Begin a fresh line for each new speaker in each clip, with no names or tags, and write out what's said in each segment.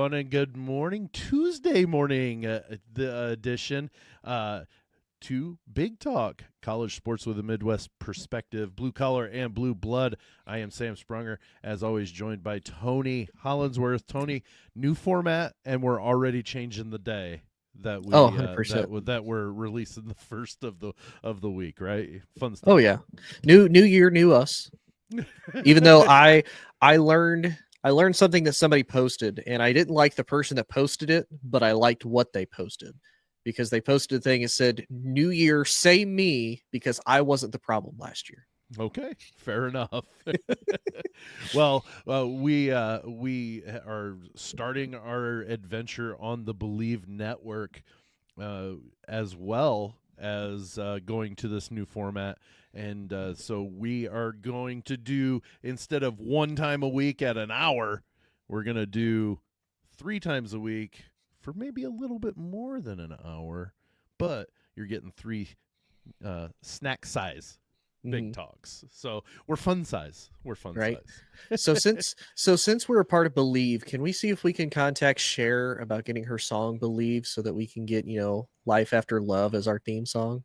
everyone, and good morning. Tuesday morning edition to Big Talk, college sports with a Midwest perspective, blue collar and blue blood. I am Sam Sprunger, as always, joined by Tony Hollinsworth. Tony, new format, and we're already changing the day that we
100%.
that we're releasing the first of the week, right? Fun stuff.
Oh yeah, new year, new us. Even though I learned something that somebody posted, and I didn't like the person that posted it, but I liked what they posted, because they posted a thing that said, "New Year, same me," because I wasn't the problem last year.
Okay, fair enough. Well, we are starting our adventure on the Believe Network, as well as going to this new format. And so we are going to do, instead of one time a week at an hour, we're going to do 3 times a week for maybe a little bit more than an hour. But you're getting 3 snack size Big Talks. So we're fun size.
Right.
Size.
Since we're a part of Believe, can we see if we can contact Cher about getting her song Believe, so that we can get, Life After Love as our theme song?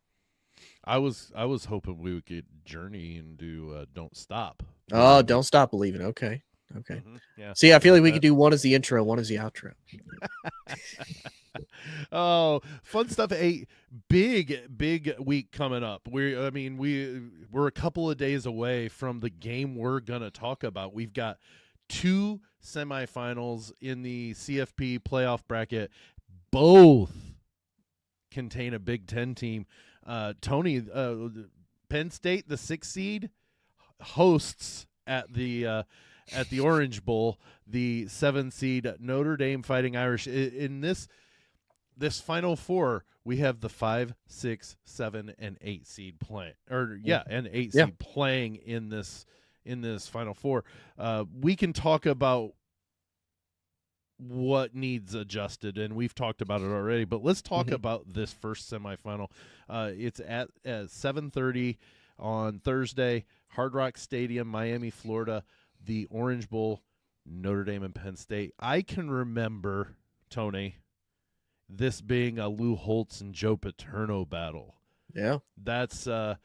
I was hoping we would get Journey and do Don't Stop.
Oh, Don't Stop Believing. Okay.
Mm-hmm. Yeah.
See, I feel like we could do one as the intro, one as the outro.
Oh, fun stuff. A big week coming up. We're a couple of days away from the game we're gonna talk about. We've got 2 semifinals in the CFP playoff bracket. Both contain a Big Ten team. Tony, Penn State, the 6th seed, hosts at the Orange Bowl, the 7th seed Notre Dame Fighting Irish. In this Final Four, we have the 5, 6, 7, and 8 seed playing, and 8 seed playing in this Final Four. We can talk about what needs adjusted, and we've talked about it already, but let's talk about this first semifinal. It's at 7:30 on Thursday, Hard Rock Stadium, Miami, Florida, the Orange Bowl, Notre Dame and Penn State. I can remember, Tony, this being a Lou Holtz and Joe Paterno battle.
Yeah.
That's how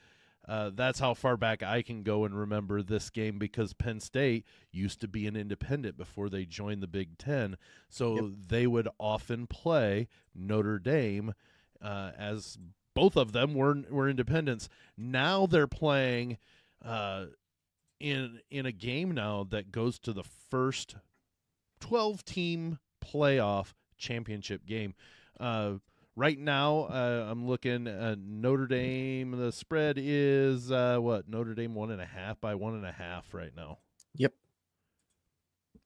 far back I can go and remember this game, because Penn State used to be an independent before they joined the Big Ten, so they would often play Notre Dame, as both of them were independents. Now they're playing in a game now that goes to the first 12-team playoff championship game. Right now, I'm looking at Notre Dame. The spread is Notre Dame 1.5 by 1.5 right now.
Yep.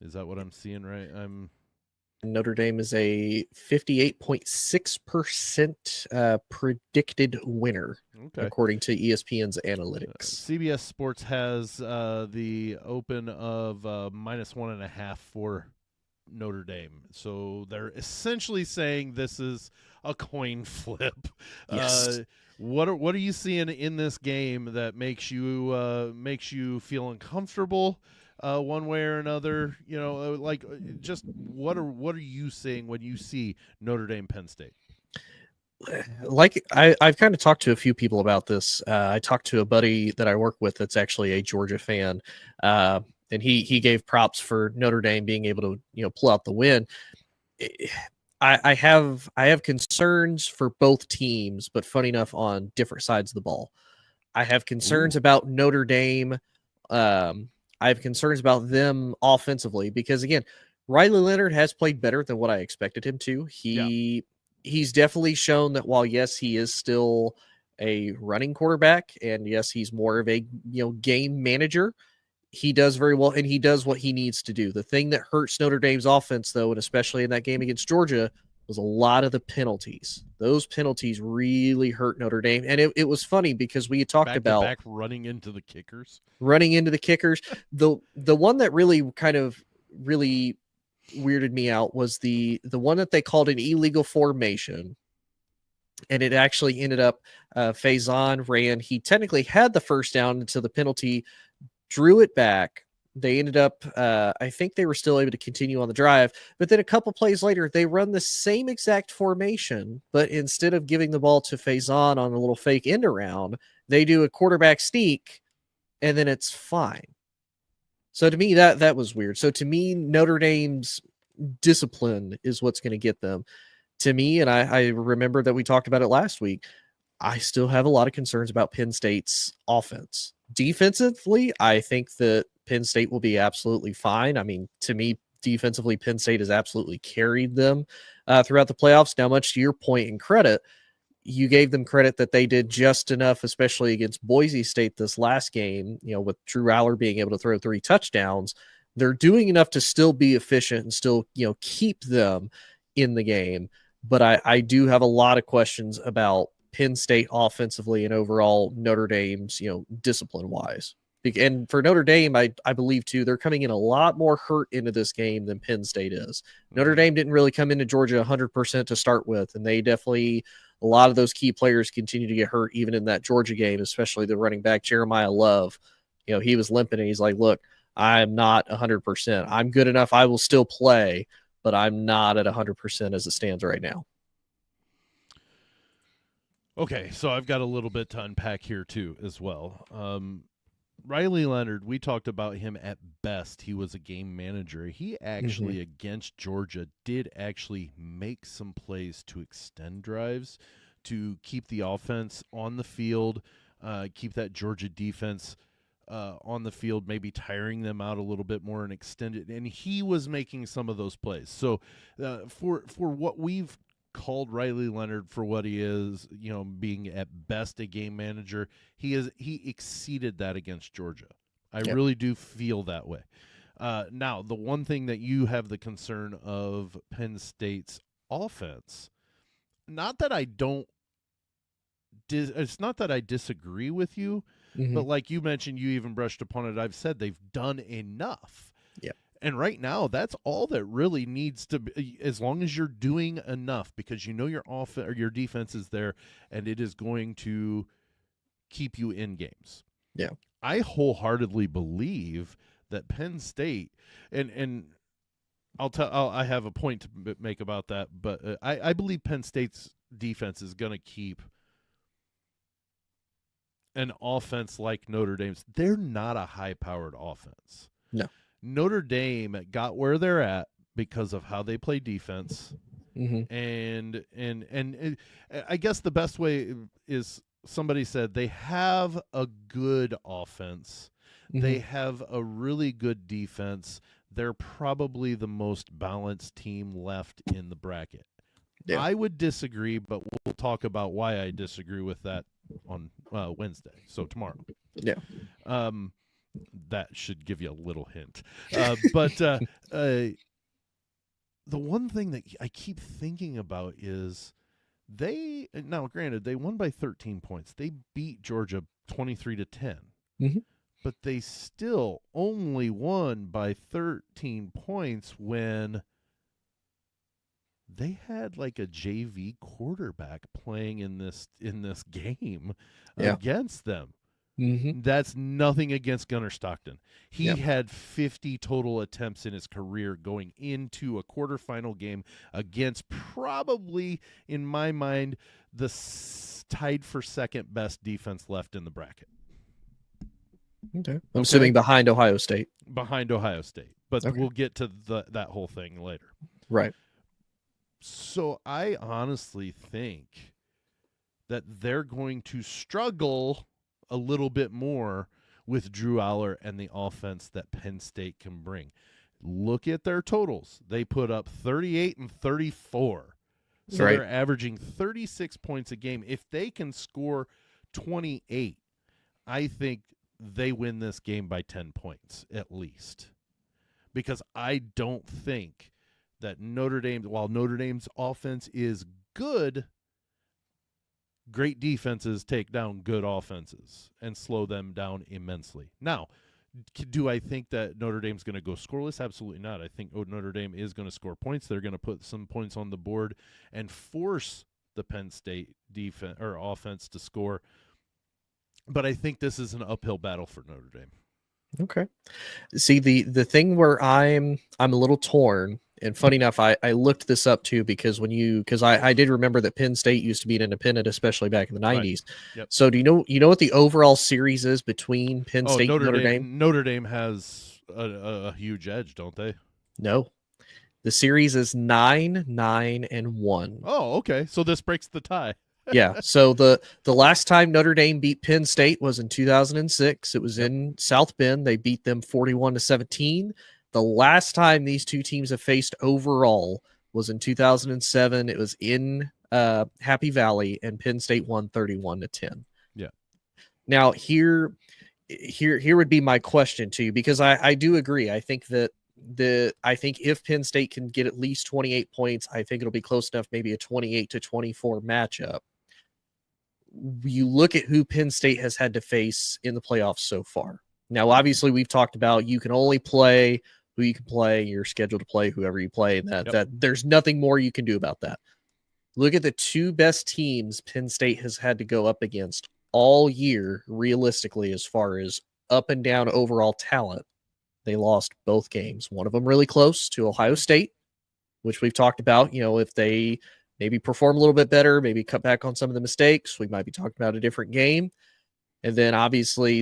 Is that what I'm seeing right?
Notre Dame is a 58.6% predicted winner, according to ESPN's analytics.
CBS Sports has the open of -1.5 for Notre Dame. So they're essentially saying this is a coin flip.
Yes.
What are you seeing in this game that makes you feel uncomfortable one way or another? Just what are you seeing when you see Notre Dame Penn State?
Like I've kind of talked to a few people about this. I talked to a buddy that I work with that's actually a Georgia fan, and he gave props for Notre Dame being able to pull out the win. I have concerns for both teams, but funny enough, on different sides of the ball. I have concerns about Notre Dame. I have concerns about them offensively, because again, Riley Leonard has played better than what I expected him to. He's definitely shown that while, yes, he is still a running quarterback, and yes, he's more of a game manager, he does very well, and he does what he needs to do. The thing that hurts Notre Dame's offense, though, and especially in that game against Georgia, was a lot of the penalties. Those penalties really hurt Notre Dame, and it was funny because we had talked about
running into the kickers.
The one that really weirded me out was the one that they called an illegal formation, and it actually ended up Faison ran. He technically had the first down until the penalty, drew it back, They ended up, I think they were still able to continue on the drive, but then a couple plays later, they run the same exact formation, but instead of giving the ball to Faison on a little fake end around, they do a quarterback sneak, and then it's fine. So to me, that was weird. So to me, Notre Dame's discipline is what's going to get them. To me, and I remember that we talked about it last week, I still have a lot of concerns about Penn State's offense. Defensively, I think that Penn State will be absolutely fine. I mean, to me, defensively, Penn State has absolutely carried them throughout the playoffs. Now, much to your point and credit, you gave them credit that they did just enough, especially against Boise State this last game, with Drew Aller being able to throw 3 touchdowns. They're doing enough to still be efficient and still, keep them in the game. But I do have a lot of questions about Penn State offensively and overall Notre Dame's, discipline wise. And for Notre Dame, I believe too, they're coming in a lot more hurt into this game than Penn State is. Notre Dame didn't really come into Georgia 100% to start with, and they definitely, a lot of those key players continue to get hurt even in that Georgia game, especially the running back Jeremiah Love. He was limping, and he's like, look, I'm not 100%. I'm good enough. I will still play, but I'm not at 100% as it stands right now.
Okay, so I've got a little bit to unpack here too as well. Riley Leonard, we talked about him at best. He was a game manager. He actually, against Georgia, did actually make some plays to extend drives, to keep the offense on the field, keep that Georgia defense on the field, maybe tiring them out a little bit more and extend it. And he was making some of those plays. So for what we've called Riley Leonard for what he is, being at best a game manager, he exceeded that against Georgia. I really do feel that way. Now, the one thing that you have the concern of Penn State's offense, not that I don't, it's not that I disagree with you, but like you mentioned, you even brushed upon it. I've said they've done enough.
Yeah.
And right now, that's all that really needs to be, as long as you're doing enough, because your offense or your defense is there, and it is going to keep you in games.
Yeah,
I wholeheartedly believe that Penn State, and I have a point to make about that, but I believe Penn State's defense is going to keep an offense like Notre Dame's. They're not a high-powered offense.
No.
Notre Dame got where they're at because of how they play defense, and I guess the best way is, somebody said they have a good offense, they have a really good defense. They're probably the most balanced team left in the bracket. Yeah. I would disagree, but we'll talk about why I disagree with that on Wednesday, so tomorrow.
Yeah.
That should give you a little hint. But the one thing that I keep thinking about is now granted, they won by 13 points. They beat Georgia 23-10. But they still only won by 13 points when they had like a JV quarterback playing in this game against them. That's nothing against Gunnar Stockton. He had 50 total attempts in his career going into a quarterfinal game against probably, in my mind, the tied for second best defense left in the bracket.
Okay. I'm assuming behind Ohio State.
Behind Ohio State. But we'll get to that whole thing later.
Right.
So I honestly think that they're going to struggle a little bit more with Drew Aller and the offense that Penn State can bring. Look at their totals. They put up 38 and 34. So they're averaging 36 points a game. If they can score 28, I think they win this game by 10 points at least. Because I don't think that while Notre Dame's offense is good, great defenses take down good offenses and slow them down immensely. Now, do I think that Notre Dame's going to go scoreless? Absolutely not. I think Notre Dame is going to score points. They're going to put some points on the board and force the Penn State defense or offense to score. But I think this is an uphill battle for Notre Dame.
Okay. See, the thing where I'm a little torn, and funny enough, I looked this up too because I did remember that Penn State used to be an independent, especially back in the
Right.
90s.
Yep.
So do you know what the overall series is between Penn
Oh,
State and Notre Dame?
Notre Dame has a huge edge, don't they?
No. The series is 9-9-1.
Oh, okay. So this breaks the tie.
Yeah. So the last time Notre Dame beat Penn State was in 2006. It was
Yep.
in South Bend. They beat them 41-17. The last time these two teams have faced overall was in 2007. It was in Happy Valley, and Penn State won 31-10.
Yeah.
Now here would be my question to you, because I do agree. I think that I think if Penn State can get at least 28 points, I think it'll be close enough, maybe a 28-24 matchup. You look at who Penn State has had to face in the playoffs so far. Now, obviously, we've talked about you can only play who you can play. You're scheduled to play whoever you play, and that there's nothing more you can do about that. Look at the two best teams Penn State has had to go up against all year, realistically, as far as up and down overall talent. They lost both games. One of them really close to Ohio State, which we've talked about. If they maybe perform a little bit better, maybe cut back on some of the mistakes, we might be talking about a different game. And then obviously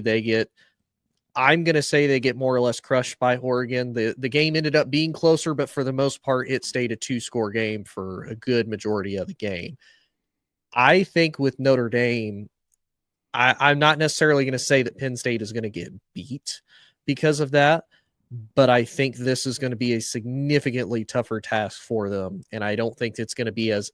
I'm going to say they get more or less crushed by Oregon. The game ended up being closer, but for the most part, it stayed a 2-score game for a good majority of the game. I think with Notre Dame, I'm not necessarily going to say that Penn State is going to get beat because of that, but I think this is going to be a significantly tougher task for them, and I don't think it's going to be as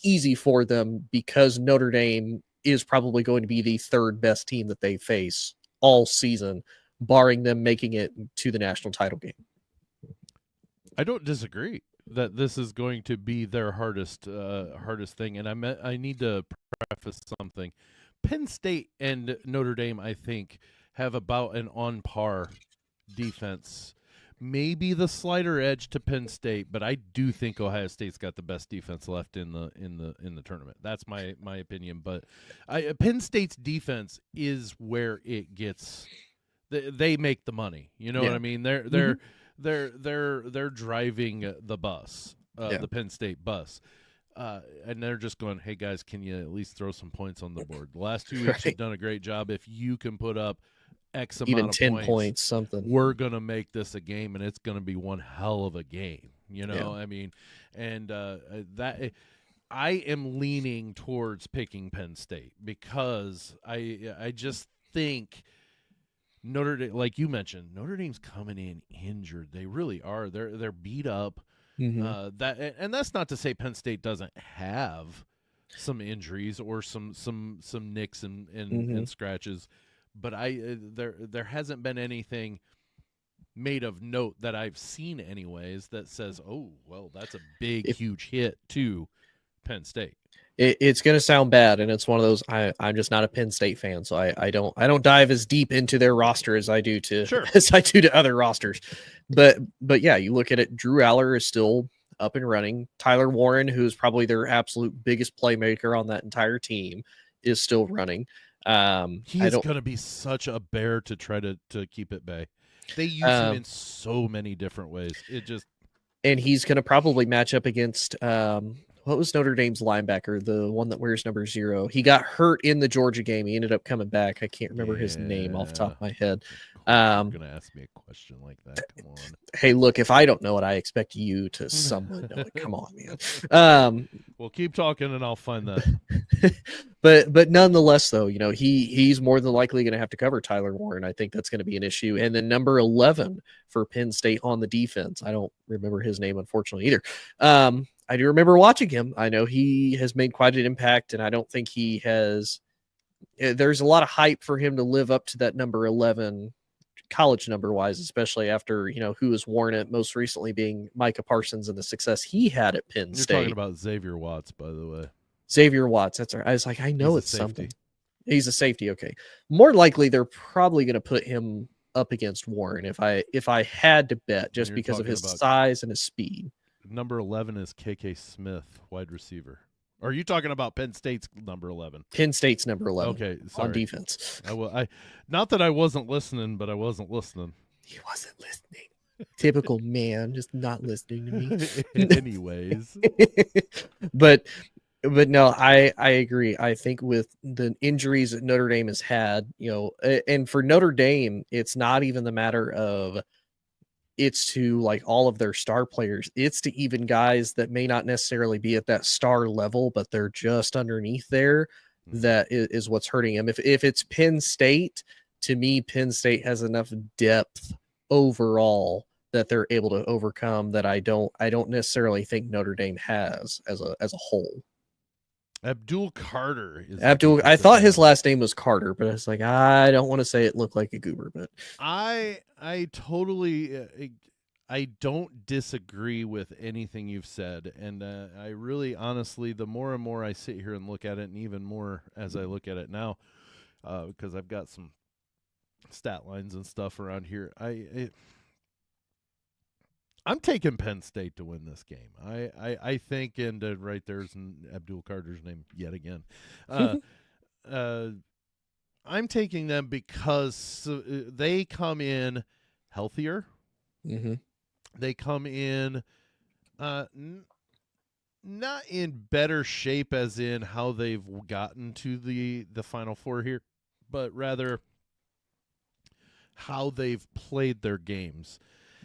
easy for them, because Notre Dame is probably going to be the third best team that they face all season, barring them making it to the national title game.
I don't disagree that this is going to be their hardest thing, and I need to preface something. Penn State and Notre Dame, I think, have about an on par defense. Maybe the slighter edge to Penn State, but I do think Ohio State's got the best defense left in the tournament. That's my opinion. But Penn State's defense is where it gets. They make the money. You know what I mean? They're driving the bus, the Penn State bus. And they're just going, hey, guys, can you at least throw some points on the board? The last 2 weeks you've done a great job. If you can put up X amount
even
of
10 points, something,
we're going to make this a game, and it's going to be one hell of a game. I mean, and that I am leaning towards picking Penn State, because I just think Notre Dame, like you mentioned, Notre Dame's coming in injured. They really are. They're beat up. And that's not to say Penn State doesn't have some injuries or some nicks and scratches, but there hasn't been anything made of note that I've seen anyways that says, oh well, that's a huge hit to Penn State.
It's going to sound bad, and it's one of those. I'm just not a Penn State fan, so I don't dive as deep into their roster as I do to other rosters. But yeah, you look at it. Drew Aller is still up and running. Tyler Warren, who's probably their absolute biggest playmaker on that entire team, is still running.
He is going to be such a bear to try to keep at bay. They use him in so many different ways.
And he's going to probably match up against what was Notre Dame's linebacker, the one that wears number 0? He got hurt in the Georgia game. He ended up coming back. I can't remember his name off the top of my head.
You're going to ask me a question like that. Come on.
Hey, look, if I don't know it, I expect you to somewhat know it. Come on, man.
Well, keep talking and I'll find that.
But nonetheless, though, he's more than likely going to have to cover Tyler Warren. I think that's going to be an issue. And then number 11 for Penn State on the defense. I don't remember his name, unfortunately, either. I do remember watching him. I know he has made quite an impact, and I don't think he has. There's a lot of hype for him to live up to that number 11 college number wise, especially after, who has worn it most recently being Micah Parsons and the success he had at Penn State.
You're talking about Xavier Watts, by the way.
Xavier Watts. That's right. I was like, I know it's something. He's a safety. Okay. More likely they're probably going to put him up against Warren if I had to bet, just because of his size and his speed.
Number 11 is KK Smith, wide receiver. Are you talking about Penn State's number 11?
Penn State's number 11
Okay,
on
sorry.
defense.
I not that I wasn't listening, but I wasn't listening.
He wasn't listening. Typical man, just not listening to me.
Anyways,
but no, I agree. I think with the injuries that Notre Dame has had, and for Notre Dame, it's not even the matter of it's to like all of their star players. It's to even guys that may not necessarily be at that star level, but they're just underneath there. That is what's hurting them. If it's Penn State, to me, Penn State has enough depth overall that they're able to overcome that I don't necessarily think Notre Dame has as a whole.
Abdul Carter is
I thought his last name was Carter, but it's like I don't want to say it looked like a goober, but
I totally I don't disagree with anything you've said, and I really honestly, the more and more I sit here and look at it, and even more as I look at it now, because I've got some stat lines and stuff around here, I'm taking Penn State to win this game. I think, and right there's Abdul Carter's name yet again. I'm taking them because they come in healthier.
Mm-hmm.
They come in not in better shape as in how they've gotten to the Final Four here, but rather how they've played their games.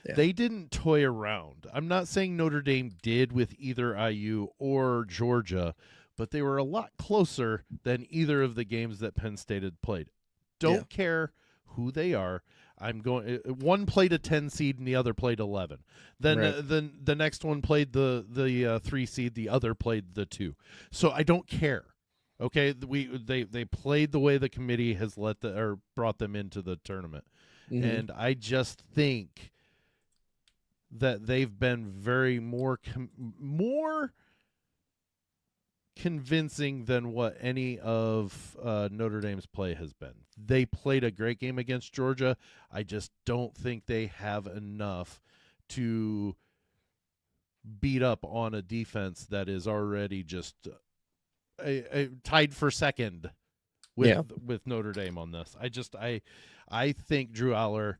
Yeah. They didn't toy around. I'm not saying Notre Dame did with either IU or Georgia, but they were a lot closer than either of the games that Penn State had played. Don't care who they are. I'm going. One played a 10 seed and the other played 11. Then the next one played the 3 seed. The other played the 2. So I don't care. Okay, they played the way the committee has brought them into the tournament, and I just think that they've been very more convincing than what any of Notre Dame's play has been. They played a great game against Georgia. I just don't think they have enough to beat up on a defense that is already just tied for second with Notre Dame on this. I think Drew Aller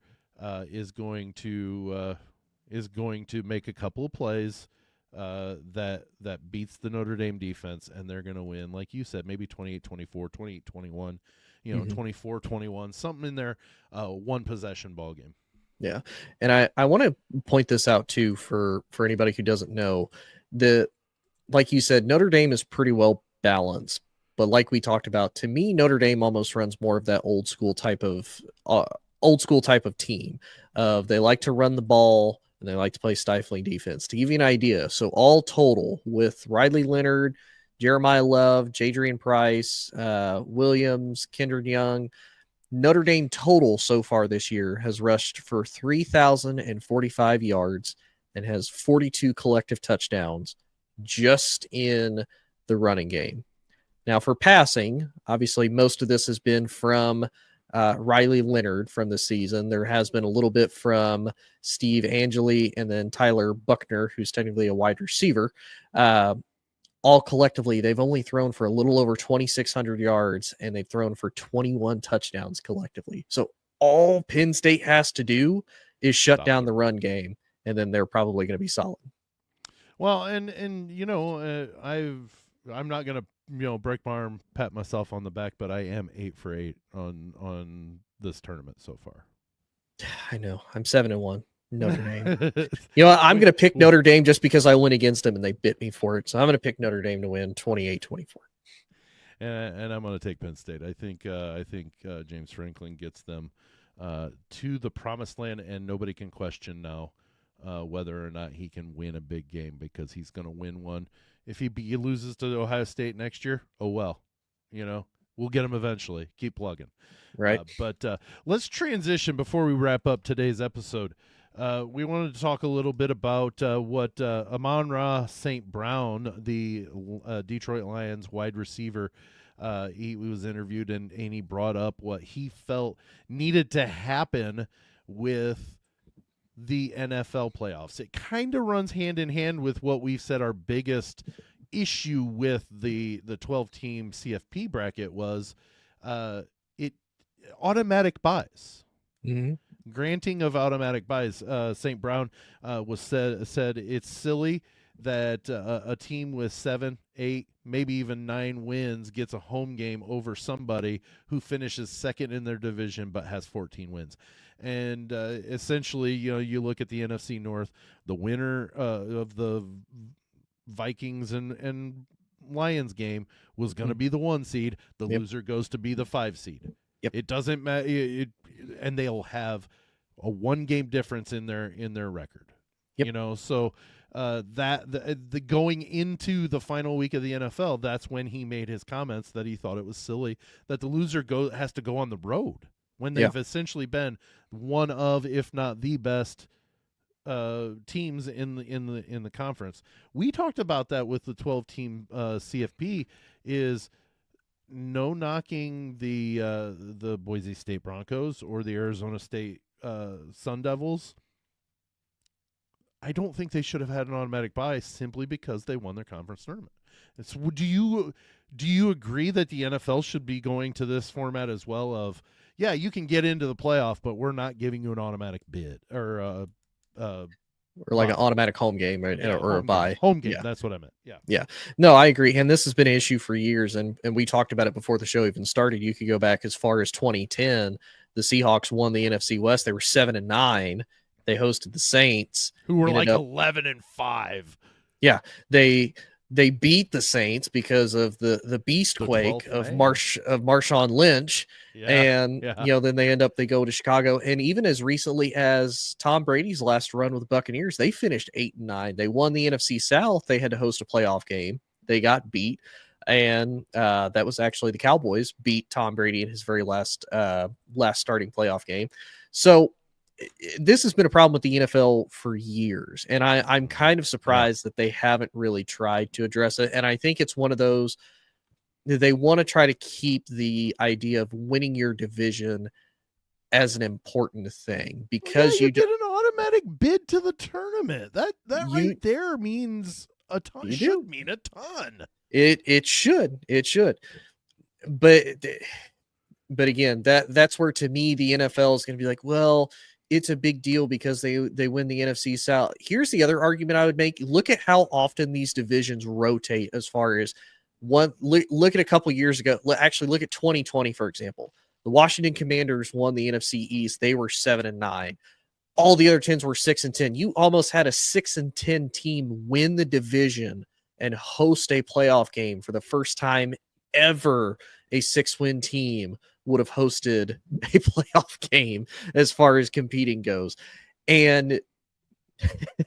is going to make a couple of plays that beats the Notre Dame defense, and they're going to win, like you said, maybe 28-24, 28-21, 24-21, something in there, one possession ball game.
Yeah, and I want to point this out too for anybody who doesn't know, like you said, Notre Dame is pretty well balanced, but like we talked about, to me, Notre Dame almost runs more of that old school type of team. They like to run the ball and they like to play stifling defense. To give you an idea, so all total with Riley Leonard, Jeremiah Love, Jadrian Price, Williams, Kendrick Young, Notre Dame total so far this year has rushed for 3,045 yards and has 42 collective touchdowns just in the running game. Now for passing, obviously most of this has been from Riley Leonard from the season. There has been a little bit from Steve Angeli and then Tyler Buckner, who's technically a wide receiver. All collectively, they've only thrown for a little over 2,600 yards, and they've thrown for 21 touchdowns collectively. So all Penn State has to do is shut down the run game, and then they're probably going to be solid.
Well, and I'm not going to break my arm, pat myself on the back, but I am 8 for 8 on this tournament so far.
I know. I'm 7-1. Notre Dame. I'm going to pick Notre Dame just because I went against them and they bit me for it. So I'm going to pick Notre Dame to win 28-24.
And I'm going to take Penn State. I think James Franklin gets them to the promised land, and nobody can question now whether or not he can win a big game, because he's going to win one. If he loses to Ohio State next year, oh well, we'll get him eventually. Keep plugging.
Right.
But let's transition before we wrap up today's episode. We wanted to talk a little bit about what Aman-Ra St. Brown, the Detroit Lions wide receiver, he was interviewed and he brought up what he felt needed to happen with the NFL playoffs. It kind of runs hand in hand with what we've said our biggest issue with the 12-team CFP bracket was it automatic buys.
Mm-hmm.
Granting of automatic buys. St. Brown said it's silly that a team with 7, 8, maybe even 9 wins gets a home game over somebody who finishes second in their division but has 14 wins. And essentially, you look at the NFC North, the winner of the Vikings and Lions game was going to be the 1 seed. The loser goes to be the 5 seed.
Yep.
It doesn't matter, and they'll have a 1 game difference in their record.
Yep.
So that the going into the final week of the NFL, that's when he made his comments that he thought it was silly that the loser has to go on the road when they've essentially been one of, if not the best teams in the conference. We talked about that with the 12-team CFP. Is no knocking the Boise State Broncos or the Arizona State Sun Devils. I don't think they should have had an automatic bye simply because they won their conference tournament. So do you agree that the NFL should be going to this format as well? Of you can get into the playoff, but we're not giving you an automatic bid or
like an automatic home game, right? Or a bye.
Home game. That's what I meant.
Yeah. No, I agree. And this has been an issue for years. And we talked about it before the show even started. You could go back as far as 2010. The Seahawks won the NFC West. They were 7-9. They hosted the Saints,
who were like 11-5.
Yeah. They beat the Saints because of the beast quake of Marshawn Lynch. And then they go to Chicago. And even as recently as Tom Brady's last run with the Buccaneers, they finished 8-9. They won the NFC South. They had to host a playoff game. They got beat. And that was actually the Cowboys beat Tom Brady in his very last starting playoff game. So this has been a problem with the NFL for years, and I'm kind of surprised that they haven't really tried to address it. And I think it's one of those, they want to try to keep the idea of winning your division as an important thing because
you get an automatic bid to the tournament. That right there means a ton. Should mean a ton.
It should. But again, that's where to me the NFL is going to be like, well, it's a big deal because they win the NFC South. Here's the other argument I would make. Look at how often these divisions rotate as far as one. Look at a couple years ago. Actually, look at 2020, for example. The Washington Commanders won the NFC East. They were 7-9. All the other 10s were 6-10. You almost had a 6-10 team win the division and host a playoff game for the first time ever. A 6-win team would have hosted a playoff game as far as competing goes. And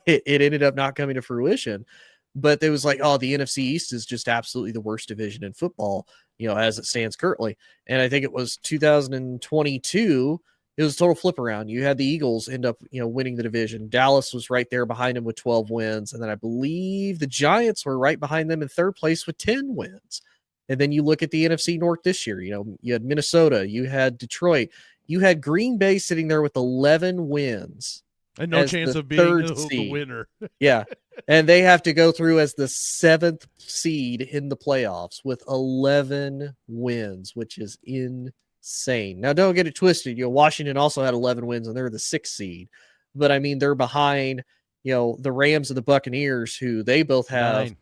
it ended up not coming to fruition. But it was like, oh, the NFC East is just absolutely the worst division in football, as it stands currently. And I think it was 2022, it was a total flip around. You had the Eagles end up, winning the division. Dallas was right there behind them with 12 wins. And then I believe the Giants were right behind them in third place with 10 wins. And then you look at the NFC North this year, you had Minnesota, you had Detroit, you had Green Bay sitting there with 11 wins.
And no chance of being the winner.
Yeah. And they have to go through as the 7th seed in the playoffs with 11 wins, which is insane. Now, don't get it twisted. Washington also had 11 wins and they're the 6th seed. But I mean, they're behind, the Rams and the Buccaneers, who they both have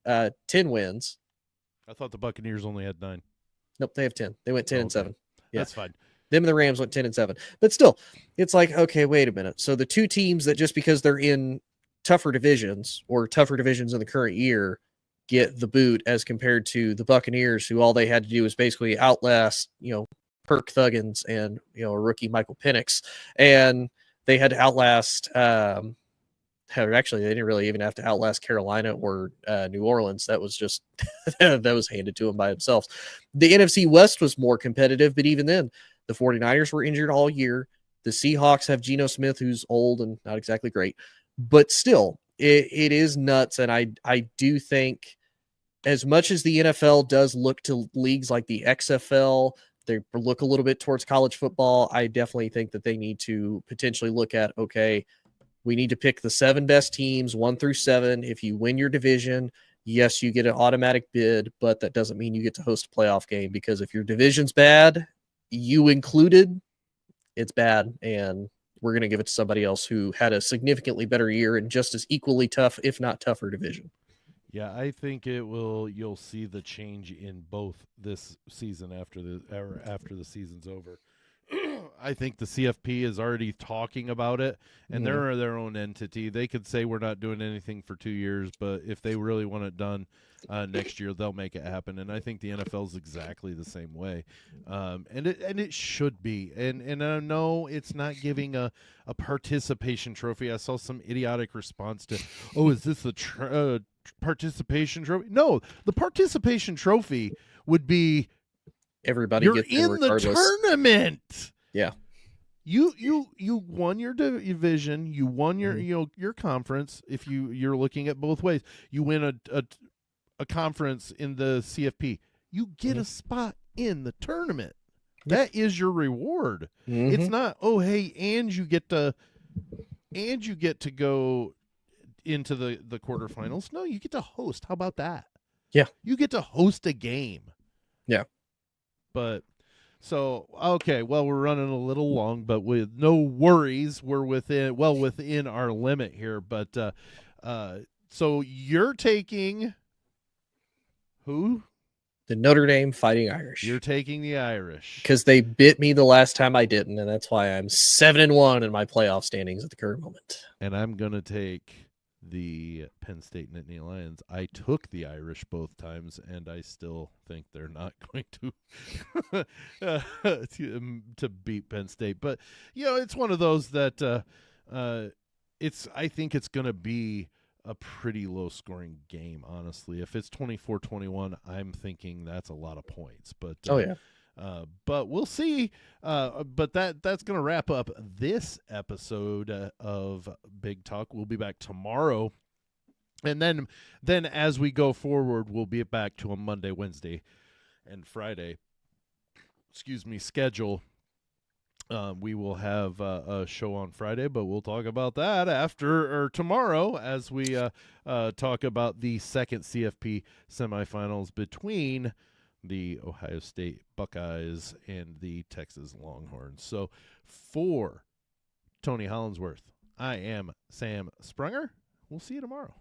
10 wins.
I thought the Buccaneers only had 9.
Nope, they have 10. They went 10-7. Yeah.
That's fine.
Them and the Rams went 10-7. But still, it's like, okay, wait a minute. So the two teams that just because they're in tougher divisions or tougher divisions in the current year get the boot as compared to the Buccaneers, who all they had to do was basically outlast, Kirk Thuggins and, a rookie Michael Penix. And they had to outlast actually, they didn't really even have to outlast Carolina or New Orleans. That was just that was handed to them by themselves. The NFC West was more competitive, but even then, the 49ers were injured all year. The Seahawks have Geno Smith, who's old and not exactly great, but still, it is nuts. And I do think, as much as the NFL does look to leagues like the XFL, they look a little bit towards college football. I definitely think that they need to potentially look at, okay, we need to pick the 7 best teams, 1 through 7. If you win your division, yes, you get an automatic bid, but that doesn't mean you get to host a playoff game, because if your division's bad, you included, it's bad, and we're going to give it to somebody else who had a significantly better year and just as equally tough, if not tougher, division.
Yeah, I think it will. You'll see the change in both this season after the season's over. I think the CFP is already talking about it, and they're their own entity. They could say we're not doing anything for 2 years, but if they really want it done next year, they'll make it happen. And I think the NFL is exactly the same way, and it should be. And I know it's not giving a participation trophy. I saw some idiotic response to, "Oh, is this the participation trophy?" No, the participation trophy would be
Everybody
you're
gets in
in the
regardless.
tournament.
Yeah.
You won your division, you won your your conference. If you're looking at both ways, you win a conference in the CFP, you get a spot in the tournament. That is your reward. It's not, oh hey, and you get to go into the quarterfinals. No, you get to host. How about that?
Yeah.
You get to host a game.
Yeah.
But so, okay, well, we're running a little long, but with no worries, we're within our limit here. But so you're taking who?
The Notre Dame Fighting Irish.
You're taking the Irish
because they bit me the last time I didn't, and that's why I'm 7-1 in my playoff standings at the current moment.
And I'm gonna take the Penn State Nittany Lions. I took the Irish both times, and I still think they're not going to beat Penn State. But it's one of those that I think it's going to be a pretty low-scoring game, honestly. If it's 24-21, I'm thinking that's a lot of points. But but we'll see. But that's going to wrap up this episode of Big Talk. We'll be back tomorrow. And then as we go forward, we'll be back to a Monday, Wednesday, and Friday schedule. We will have a show on Friday, but we'll talk about that after or tomorrow as we talk about the second CFP semifinals between the Ohio State Buckeyes and the Texas Longhorns. So for Tony Hollinsworth, I am Sam Sprunger. We'll see you tomorrow.